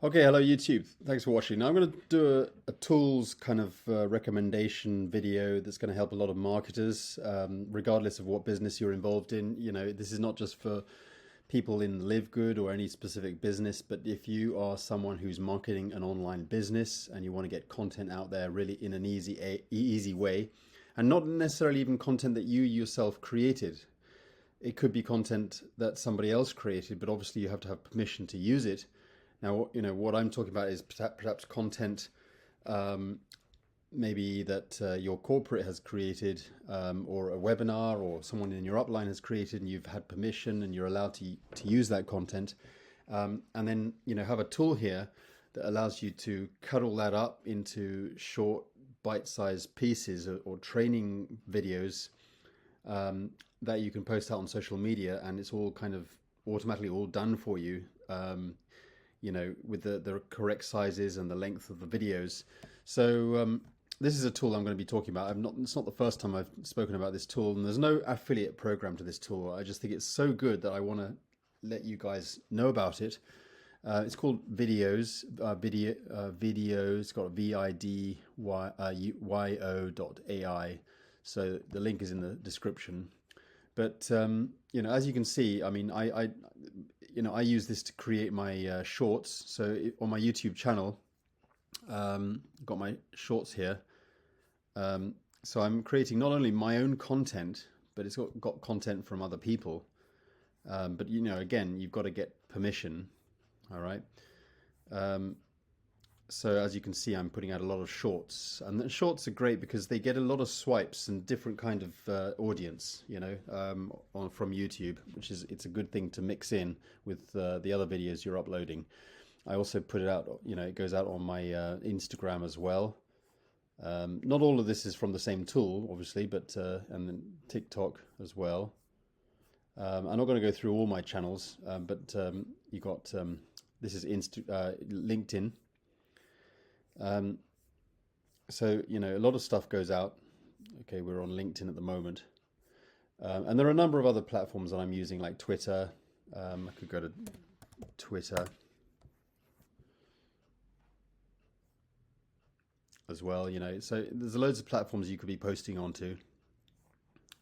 Okay, hello YouTube. Thanks for watching. Now I'm going to do a tools kind of recommendation video that's going to help a lot of marketers, regardless of what business you're involved in. You know, this is not just for people in LiveGood or any specific business, but if you are someone who's marketing an online business and you want to get content out there really in an easy way, and not necessarily even content that you yourself created. It could be content that somebody else created, but obviously you have to have permission to use it. Now, you know, what I'm talking about is perhaps content maybe that your corporate has created, or a webinar or someone in your upline has created, and you've had permission and you're allowed to use that content. And then, you know, have a tool here that allows you to cut all that up into short bite-sized pieces or training videos that you can post out on social media, and it's all kind of automatically all done for you. You know, with the correct sizes and the length of the videos. So this is a tool I'm going to be talking about. It's not the first time I've spoken about this tool, and there's no affiliate program to this tool. I just think it's so good that I want to let you guys know about it. It's called Videos. Vidyo. It's got Vidyo.AI. So the link is in the description. But you know, as you can see, I mean, I use this to create my shorts. So on my YouTube channel, got my shorts here. So I'm creating not only my own content, but it's got content from other people. But you know, again, you've got to get permission. All right. So as you can see, I'm putting out a lot of shorts, and the shorts are great because they get a lot of swipes and different kind of audience, you know, from YouTube, it's a good thing to mix in with the other videos you're uploading. I also put it out, you know, it goes out on my Instagram as well. Not all of this is from the same tool, obviously, but and then TikTok as well. I'm not going to go through all my channels, but you got this is LinkedIn. So, you know, a lot of stuff goes out. Okay, we're on LinkedIn at the moment. And there are a number of other platforms that I'm using, like Twitter. I could go to Twitter as well, you know. So there's loads of platforms you could be posting onto,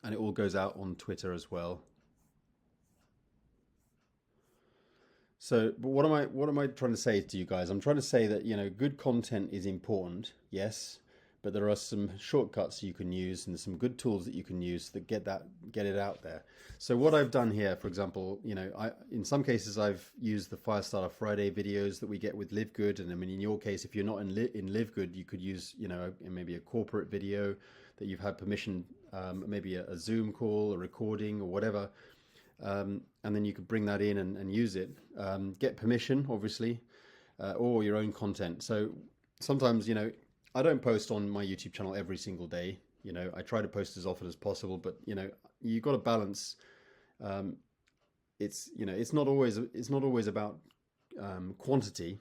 and it all goes out on Twitter as well. So, but what am I trying to say to you guys? I'm trying to say that, you know, good content is important, yes, but there are some shortcuts you can use and some good tools that you can use that get it out there. So what I've done here, for example, you know, in some cases I've used the Firestarter Friday videos that we get with LiveGood, and I mean, in your case, if you're not in LiveGood, you could use, you know, maybe a corporate video that you've had permission, maybe a Zoom call, a recording, or whatever. And then you could bring that in and use it, get permission, obviously, or your own content. So sometimes, you know, I don't post on my YouTube channel every single day. You know, I try to post as often as possible, but, you know, you've got to balance. It's, you know, it's not always about quantity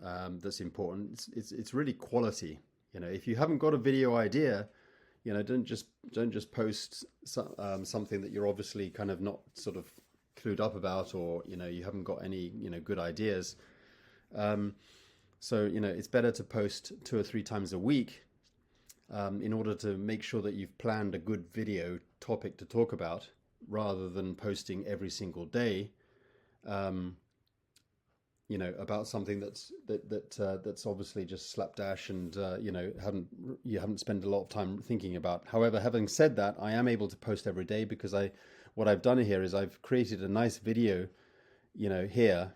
that's important. It's really quality. You know, if you haven't got a video idea, you know, don't just post something that you're obviously kind of not sort of clued up about, or, you know, you haven't got any, you know, good ideas. So, you know, it's better to post 2 or 3 times a week in order to make sure that you've planned a good video topic to talk about, rather than posting every single day. You know, about something that's obviously just slapdash and you know, you haven't spent a lot of time thinking about. However, having said that, I am able to post every day because what I've done here is I've created a nice video, you know, here,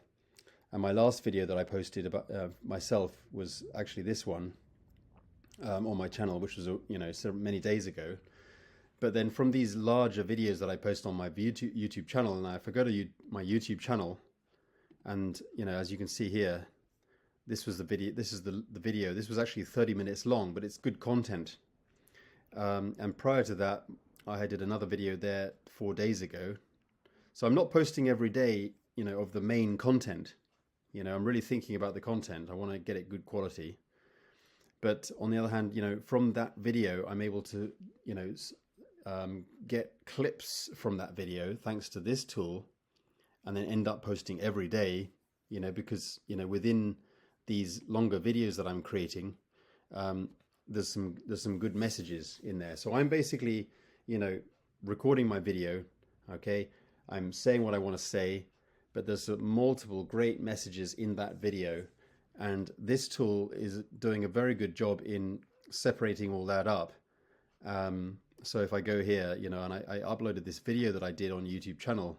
and my last video that I posted about myself was actually this one on my channel, which was, you know, so many days ago. But then from these larger videos that I post on my YouTube channel, and if I go to my YouTube channel, and, you know, as you can see here, this was the video. This is the video. This was actually 30 minutes long, but it's good content. And prior to that, I did another video there 4 days ago. So I'm not posting every day, you know, of the main content. You know, I'm really thinking about the content. I want to get it good quality. But on the other hand, you know, from that video, I'm able to, you know, get clips from that video thanks to this tool, and then end up posting every day because, within these longer videos that I'm creating, there's some good messages in there. So I'm basically, recording my video, okay? I'm saying what I want to say, but there's multiple great messages in that video. And this tool is doing a very good job in separating all that up. So if I go here, and I uploaded this video that I did on YouTube channel,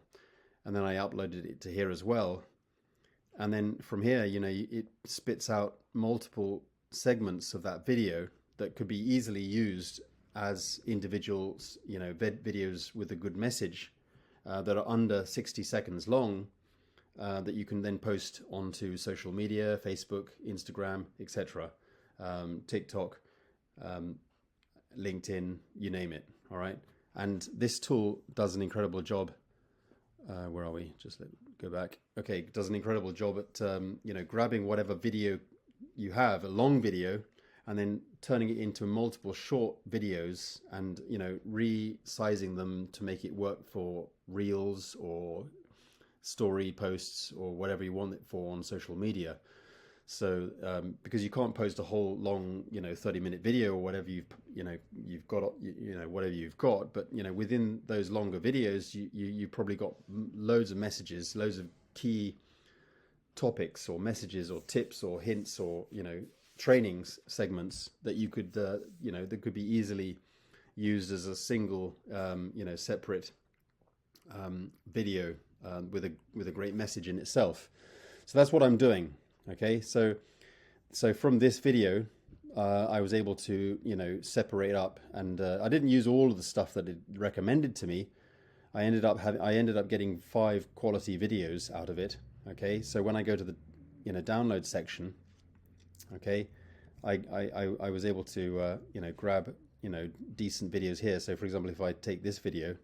and then I uploaded it to here as well. And then from here, it spits out multiple segments of that video that could be easily used as individual, videos with a good message that are under 60 seconds long, that you can then post onto social media, Facebook, Instagram, etc., TikTok, LinkedIn, you name it. All right. And this tool does an incredible job. Where are we? Just go back. Okay. Does an incredible job at, grabbing whatever video you have, a long video, and then turning it into multiple short videos and, resizing them to make it work for reels or story posts or whatever you want it for on social media. So because you can't post a whole long 30-minute video or whatever you've got, whatever you've got, but within those longer videos you've probably got loads of messages, loads of key topics or messages or tips or hints or trainings segments that you could that could be easily used as a single separate video with a great message in itself. So that's what I'm doing. Okay, so from this video, I was able to separate up, and I didn't use all of the stuff that it recommended to me. I ended up getting 5 quality videos out of it. Okay, so when I go to the download section, okay, I was able to grab decent videos here. So for example, if I take this video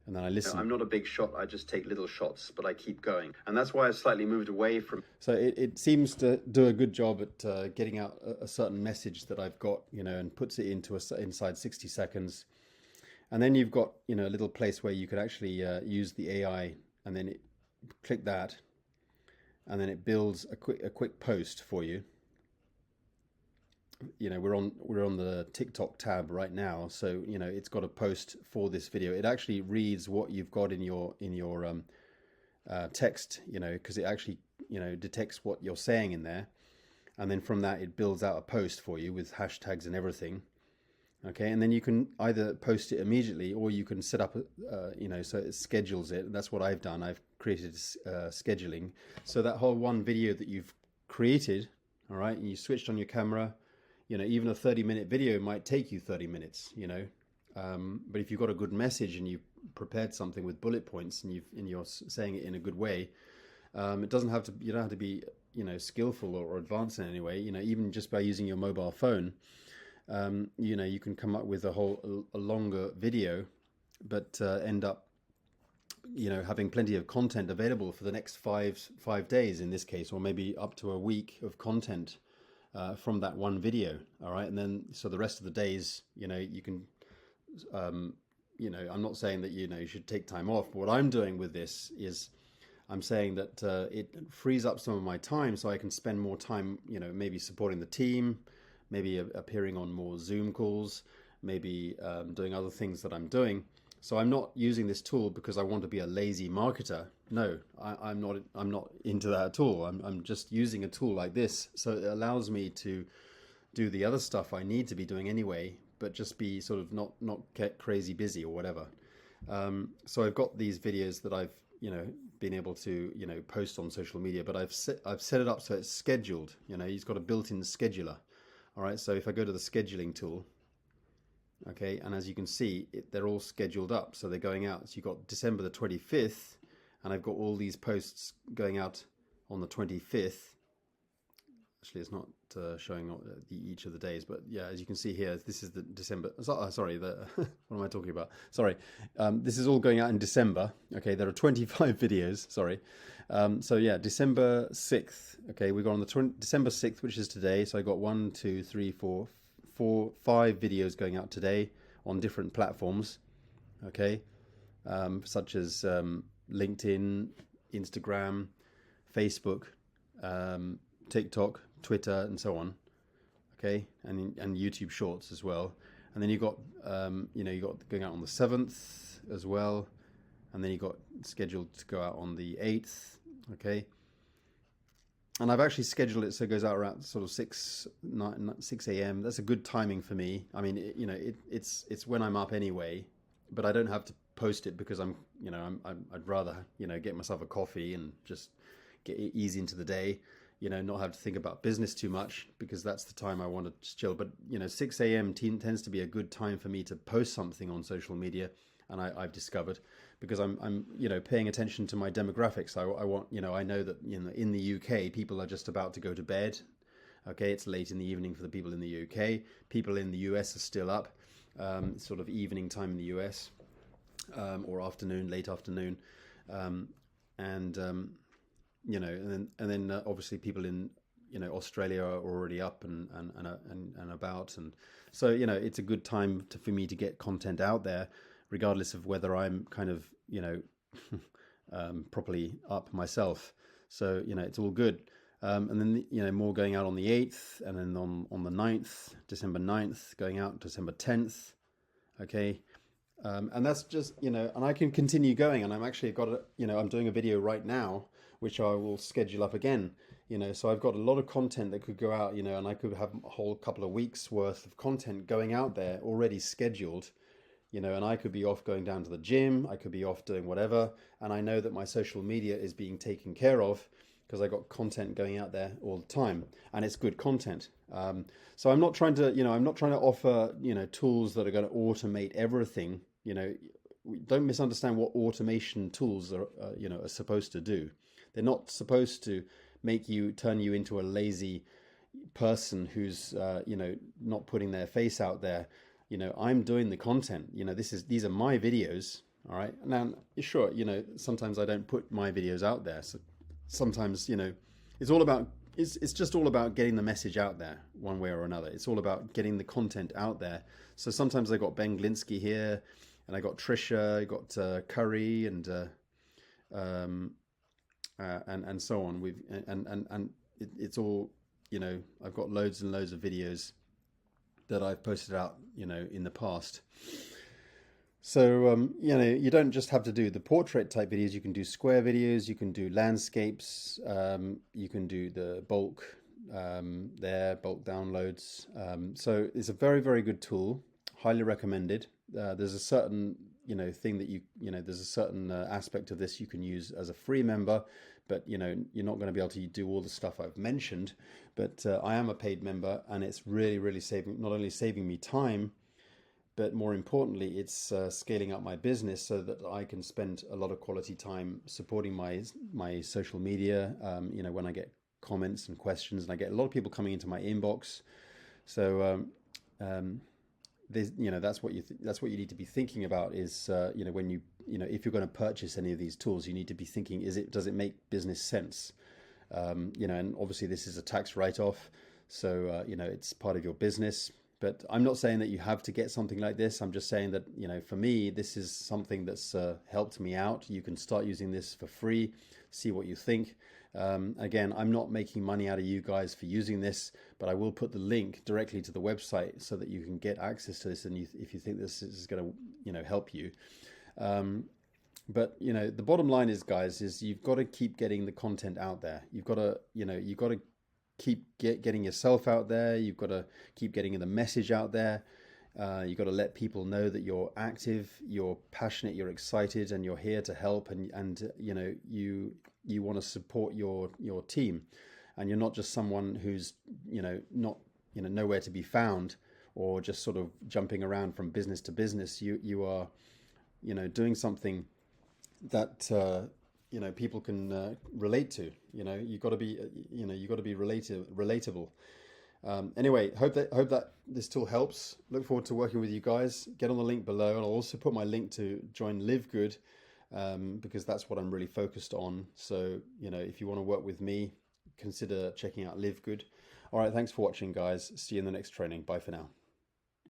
and then I listen. I'm not a big shot, I just take little shots, but I keep going. And that's why I slightly moved away from... So it seems to do a good job at getting out a certain message that I've got, and puts it into inside 60 seconds. And then you've got, a little place where you could actually use the AI, and then click that, and then it builds a quick post for you. We're on the TikTok tab right now, so it's got a post for this video. It actually reads what you've got in your text, because it actually detects what you're saying in there, and then from that it builds out a post for you with hashtags and everything. Okay, and then you can either post it immediately, or you can set up so it schedules it. That's what I've done. I've created scheduling, so that whole one video that you've created, all right, and you switched on your camera. Even a 30-minute video might take you 30 minutes, but if you've got a good message and you've prepared something with bullet points and you're saying it in a good way, it doesn't have to, you don't have to be, skillful or advanced in any way. Even just by using your mobile phone, you can come up with a longer video, but end up, having plenty of content available for the next five days in this case, or maybe up to a week of content. From that one video, all right, and then so the rest of the days, you can, I'm not saying that you should take time off. But what I'm doing with this is, I'm saying that it frees up some of my time, so I can spend more time, maybe supporting the team, maybe appearing on more Zoom calls, maybe doing other things that I'm doing. So I'm not using this tool because I want to be a lazy marketer. No, I'm not into that at all. I'm just using a tool like this, so it allows me to do the other stuff I need to be doing anyway, but just be sort of not get crazy busy or whatever. So I've got these videos that I've been able to post on social media, but I've set it up so it's scheduled. It's got a built-in scheduler. All right, so if I go to the scheduling tool. Okay, and as you can see, they're all scheduled up, so they're going out. So you've got December the 25th, and I've got all these posts going out on the 25th. Actually, it's not showing each of the days, but yeah, as you can see here, this is the December. Sorry, what am I talking about? Sorry, this is all going out in December. Okay, there are 25 videos. Sorry. So yeah, December 6th. Okay, we got on the December 6th, which is today. So I got 5 videos going out today on different platforms, okay, such as LinkedIn, Instagram, Facebook, TikTok, Twitter, and so on. Okay, and YouTube Shorts as well. And then you got you got going out on the 7th as well, and then you got scheduled to go out on the 8th. Okay. And I've actually scheduled it so it goes out around sort of 6 a.m. That's a good timing for me. I mean, it's when I'm up anyway, but I don't have to post it because I'd rather get myself a coffee and just get easy into the day. Not have to think about business too much, because that's the time I want to just chill. But 6 a.m. tends to be a good time for me to post something on social media, and I've discovered, because I'm paying attention to my demographics. I want I know that in the UK people are just about to go to bed. Okay, it's late in the evening for the people in the UK. People in the US are still up, sort of evening time in the US, or late afternoon, and then obviously people in Australia are already up and about, and so it's a good time for me to get content out there, regardless of whether I'm kind of properly up myself. So it's all good. And then more going out on the 8th, and then on the 9th, December 9th, going out December 10th. Okay. And that's just and I can continue going, and I'm actually I'm doing a video right now which I will schedule up again, so I've got a lot of content that could go out, and I could have a whole couple of weeks worth of content going out there already scheduled, and I could be off going down to the gym, I could be off doing whatever, and I know that my social media is being taken care of because I got content going out there all the time, and it's good content. So I'm not trying to, offer, tools that are going to automate everything. Don't misunderstand what automation tools are supposed to do. They're not supposed to turn you into a lazy person who's, not putting their face out there. I'm doing the content. These are my videos. All right. Now, sure, sometimes I don't put my videos out there. So sometimes, it's just all about getting the message out there one way or another. It's all about getting the content out there. So sometimes I got Ben Glinsky here, and I got Trisha, I got Curry, and so on. It's all, I've got loads and loads of videos that I've posted out, in the past. So, you don't just have to do the portrait type videos. You can do square videos, you can do landscapes, you can do the bulk downloads. So it's a very, very good tool, highly recommended. There's a certain, thing that there's a certain aspect of this you can use as a free member, but, you're not going to be able to do all the stuff I've mentioned. But I am a paid member, and it's really, really not only saving me time, but more importantly, it's scaling up my business so that I can spend a lot of quality time supporting my social media. When I get comments and questions, and I get a lot of people coming into my inbox. So that's what you need to be thinking about is when if you're going to purchase any of these tools, you need to be thinking, does it make business sense? And obviously this is a tax write-off, so it's part of your business. But I'm not saying that you have to get something like this. I'm just saying that, for me, this is something that's helped me out. You can start using this for free, see what you think. Again, I'm not making money out of you guys for using this, but I will put the link directly to the website so that you can get access to this, and if you think this is going to, help you. But the bottom line is, guys, is you've got to keep getting the content out there. You've got to keep getting yourself out there. You've got to keep getting the message out there. You've got to let people know that you're active, you're passionate, you're excited, and you're here to help. And you want to support your team, and you're not just someone who's not nowhere to be found, or just sort of jumping around from business to business. You are doing something that people can relate to. You've got to be relatable. Anyway, hope that this tool helps. Look forward to working with you guys. Get on the link below, and I'll also put my link to join LiveGood, because that's what I'm really focused on. So if you want to work with me, consider checking out LiveGood. All right, thanks for watching, guys. See you in the next training. Bye for now.